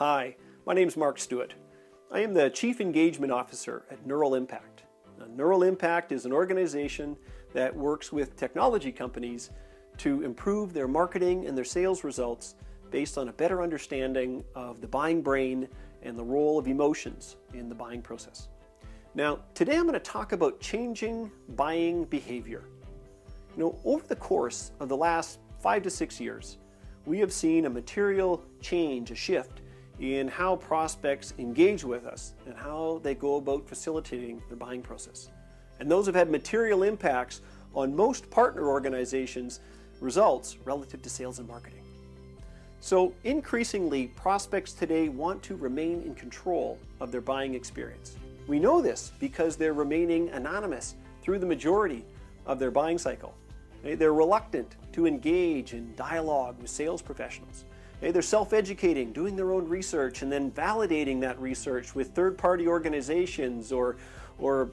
Hi, my name is Mark Stewart. I am the Chief Engagement Officer at Neural Impact. Now, Neural Impact is an organization that works with technology companies to improve their marketing and their sales results based on a better understanding of the buying brain and the role of emotions in the buying process. Now, today I'm going to talk about changing buying behavior. Over the course of the last 5 to 6 years, we have seen a material change, a shift in how prospects engage with us and how they go about facilitating the buying process. And those have had material impacts on most partner organizations' results relative to sales and marketing. So increasingly, prospects today want to remain in control of their buying experience. We know this because they're remaining anonymous through the majority of their buying cycle. They're reluctant to engage in dialogue with sales professionals. They're self-educating, doing their own research, and then validating that research with third-party organizations or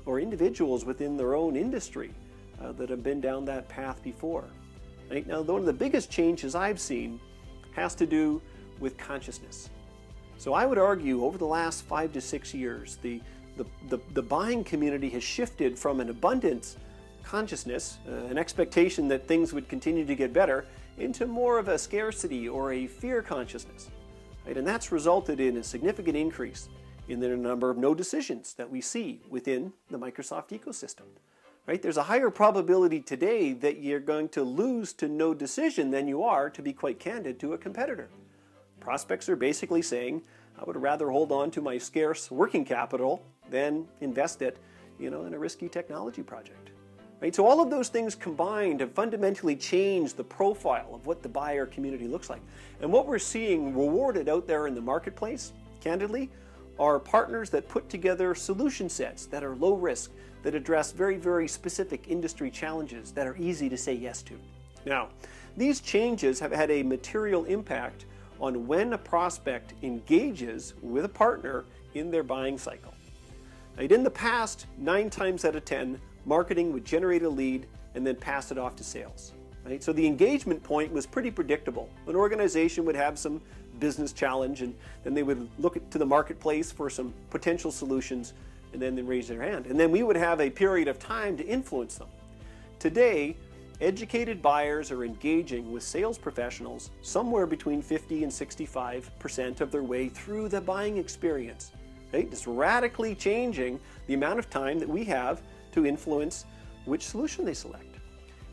individuals within their own industry that have been down that path before. Now, one of the biggest changes I've seen has to do with consciousness. So I would argue over the last 5 to 6 years, the buying community has shifted from an abundance consciousness, an expectation that things would continue to get better, into more of a scarcity or a fear consciousness. And that's resulted in a significant increase in the number of no decisions that we see within the Microsoft ecosystem. There's a higher probability today that you're going to lose to no decision than you are, to be quite candid, to a competitor. Prospects are basically saying, I would rather hold on to my scarce working capital than invest it, in a risky technology project. So all of those things combined have fundamentally changed the profile of what the buyer community looks like. And what we're seeing rewarded out there in the marketplace, candidly, are partners that put together solution sets that are low risk, that address very, very specific industry challenges that are easy to say yes to. Now, these changes have had a material impact on when a prospect engages with a partner in their buying cycle. In the past, 9 times out of 10, marketing would generate a lead and then pass it off to sales. So the engagement point was pretty predictable. An organization would have some business challenge, and then they would look to the marketplace for some potential solutions, and then they raise their hand. And then we would have a period of time to influence them. Today, educated buyers are engaging with sales professionals somewhere between 50 and 65% of their way through the buying experience. It's radically changing the amount of time that we have to influence which solution they select.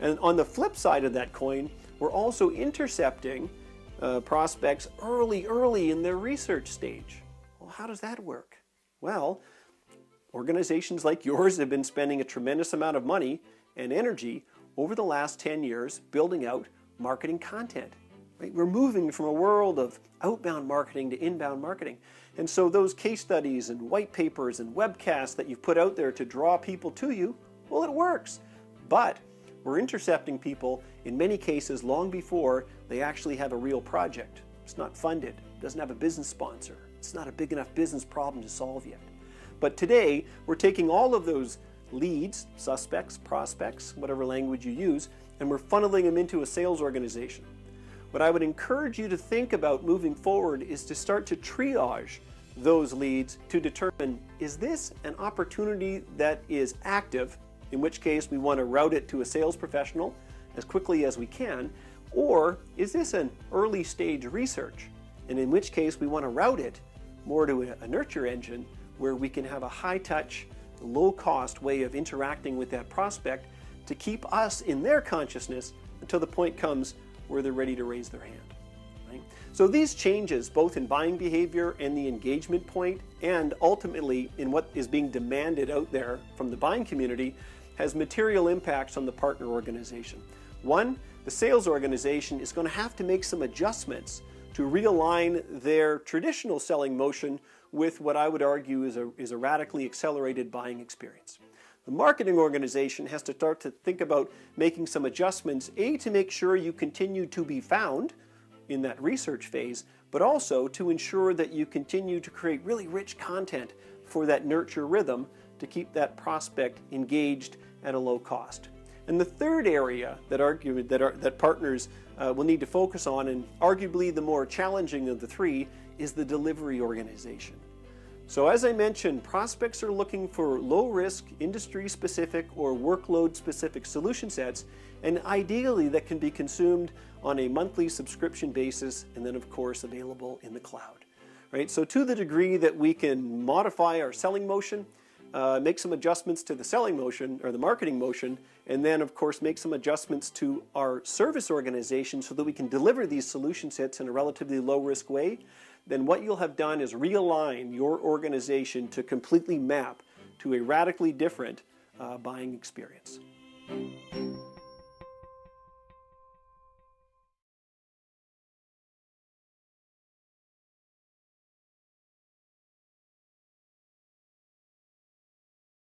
And on the flip side of that coin, we're also intercepting prospects early in their research stage. Well, how does that work? Well, organizations like yours have been spending a tremendous amount of money and energy over the last 10 years building out marketing content. We're moving from a world of outbound marketing to inbound marketing. And so those case studies and white papers and webcasts that you've put out there to draw people to you, well, it works. But we're intercepting people in many cases long before they actually have a real project. It's not funded, doesn't have a business sponsor. It's not a big enough business problem to solve yet. But today, we're taking all of those leads, suspects, prospects, whatever language you use, and we're funneling them into a sales organization. What I would encourage you to think about moving forward is to start to triage those leads to determine, is this an opportunity that is active, in which case we want to route it to a sales professional as quickly as we can, or is this an early stage research, and in which case we want to route it more to a nurture engine where we can have a high touch, low cost way of interacting with that prospect to keep us in their consciousness until the point comes where they're ready to raise their hand. So these changes, both in buying behavior and the engagement point, and ultimately in what is being demanded out there from the buying community, has material impacts on the partner organization. One, the sales organization is going to have to make some adjustments to realign their traditional selling motion with what I would argue is a radically accelerated buying experience. The marketing organization has to start to think about making some adjustments, to make sure you continue to be found in that research phase, but also to ensure that you continue to create really rich content for that nurture rhythm to keep that prospect engaged at a low cost. And the third area that partners will need to focus on, and arguably the more challenging of the three, is the delivery organization. So as I mentioned, prospects are looking for low-risk, industry-specific or workload-specific solution sets, and ideally that can be consumed on a monthly subscription basis and then of course available in the cloud. Right? So to the degree that we can modify our selling motion, make some adjustments to the selling motion or the marketing motion, and then of course make some adjustments to our service organization so that we can deliver these solution sets in a relatively low-risk way, then what you'll have done is realign your organization to completely map to a radically different buying experience.